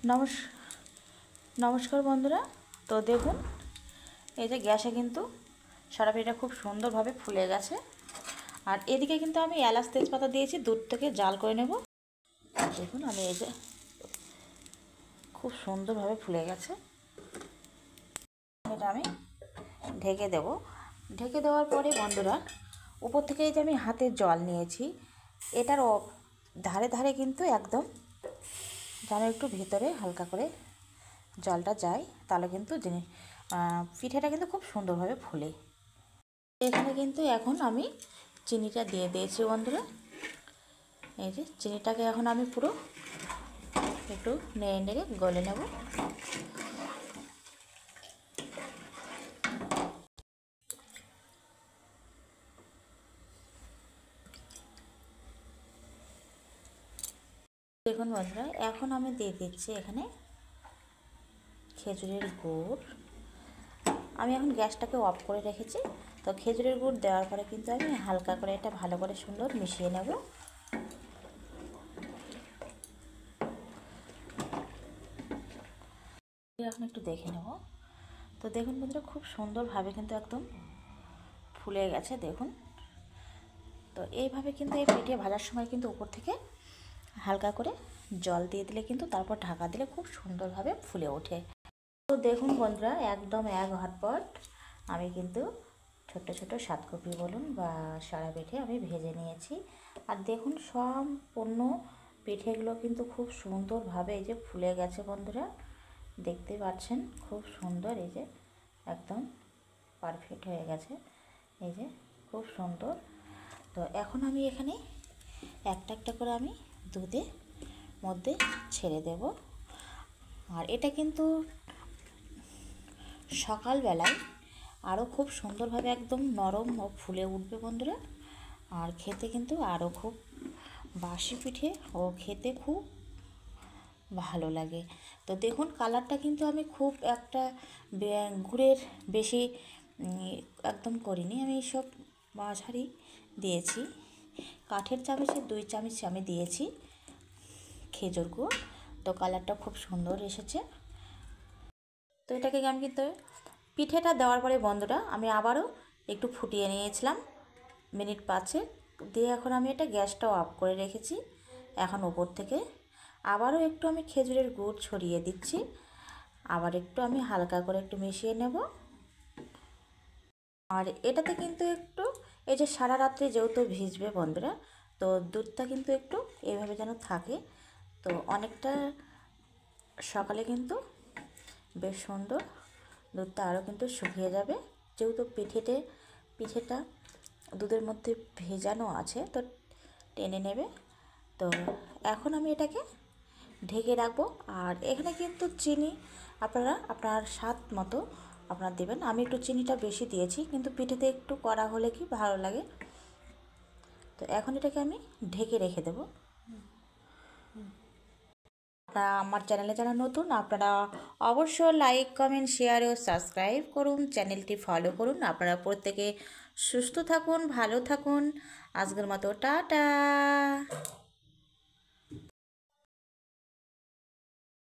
নমস নমস্কার বন্ধুরা। তো দেখুন, এই যে গ্যাসে কিন্তু সারা পিঠাটা খুব সুন্দরভাবে ফুলে গেছে। আর এদিকে কিন্তু আমি এলাচ তেজপাতা দিয়েছি, দুধ থেকে জাল করে নেব। দেখুন আমি এই যে খুব সুন্দরভাবে ফুলে গেছে। এটা আমি ঢেকে দেব। ঢেকে দেওয়ার পরে বন্ধুরা, উপর থেকে এই যে আমি হাতে জল নিয়েছি, এটার ধারে ধারে কিন্তু একদম যেন একটু ভেতরে হালকা করে জলটা যায়, তাহলে কিন্তু পিঠেটা কিন্তু খুব সুন্দরভাবে ফুলে। এখানে কিন্তু এখন আমি চিনিটা দিয়ে দিয়েছি বন্ধুরা। এই যে চিনিটাকে এখন আমি পুরো একটু নেড়ে নেড়ে গলে নেব। দেখুন বন্ধুরা, এখন আমি দিয়ে দিচ্ছি এখানে খেজুরের গুড়। আমি এখন গ্যাসটাকে অফ করে রেখেছি। তো খেজুরের গুড় দেওয়ার পরে কিন্তু আমি হালকা করে এটা ভালো করে সুন্দর মিশিয়ে নেব। এখন একটু দেখে নেব। তো দেখুন বন্ধুরা, খুব সুন্দরভাবে কিন্তু একদম ফুলে গেছে দেখুন। তো এইভাবে কিন্তু এই পিঠে ভাজার সময় কিন্তু উপর থেকে হালকা করে জল দিয়ে দিলে কিন্তু তারপর ঢাকা দিলে খুব সুন্দরভাবে ফুলে ওঠে। তো দেখুন বন্ধুরা, একদম এক ঝটপট আমি কিন্তু ছোট ছোট সাতকপি বলুন বা সারা পিঠে আমি ভেজে নিয়েছি। আর দেখুন সম্পূর্ণ পিঠেগুলো কিন্তু খুব সুন্দরভাবে এই যে ফুলে গেছে বন্ধুরা, দেখতে পাচ্ছেন খুব সুন্দর। এই যে একদম পারফেক্ট হয়ে গেছে, এই যে খুব সুন্দর। তো এখন আমি এখানে একটা একটা করে আমি দুধের মধ্যে ছেড়ে দেব। আর এটা কিন্তু সকালবেলায় আরও খুব সুন্দরভাবে একদম নরম ও ফুলে উঠবে বন্ধুরা। আর খেতে কিন্তু আরও খুব বাসি পিঠে ও খেতে খুব ভালো লাগে। তো দেখুন কালারটা কিন্তু আমি খুব একটা গুড়ের বেশি একদম করিনি, আমি সব মাঝারি দিয়েছি। কাঠের চামচে 2 চামচ আমি দিয়েছি খেজুর গুড়। তো কালারটা খুব সুন্দর এসেছে। তো এটাকে আমি কিন্তু পিঠেটা দেওয়ার পরে বন্ধুরা আমি আবারও একটু ফুটিয়ে নিয়েছিলাম মিনিট 5 দিয়ে। এখন আমি এটা গ্যাসটাও অফ করে রেখেছি। এখন উপর থেকে আবারও একটু আমি খেজুরের গুড় ছড়িয়ে দিচ্ছি। আবার একটু আমি হালকা করে একটু মিশিয়ে নেব। আর এটাতে কিন্তু একটু এই যে সারা রাত্রে যেহেতু ভিজবে বন্ধুরা, তো দুধটা কিন্তু একটু এইভাবে যেন থাকে। তো অনেকটা সকালে কিন্তু বেশ সুন্দর দুধটা আরও কিন্তু শুকিয়ে যাবে, যেহেতু পিঠেটা দুধের মধ্যে ভেজানো আছে, তো টেনে নেবে। তো এখন আমি এটাকে ঢেকে রাখবো। আর এখানে কিন্তু চিনি আপনারা আপনার স্বাদ মতো আপনারা দেবেন। আমি একটু চিনিটা বেশি দিয়েছি, কিন্তু পিঠেতে একটু কড়া হলে কি ভালো লাগে। তো এখন এটাকে আমি ঢেকে রেখে দেবো। আপনারা আমার চ্যানেলে যারা নতুন, আপনারা অবশ্যই লাইক কমেন্ট শেয়ার ও সাবস্ক্রাইব করুন, চ্যানেলটি ফলো করুন। আপনারা প্রত্যেকে সুস্থ থাকুন, ভালো থাকুন। আজকের মতো টাটা।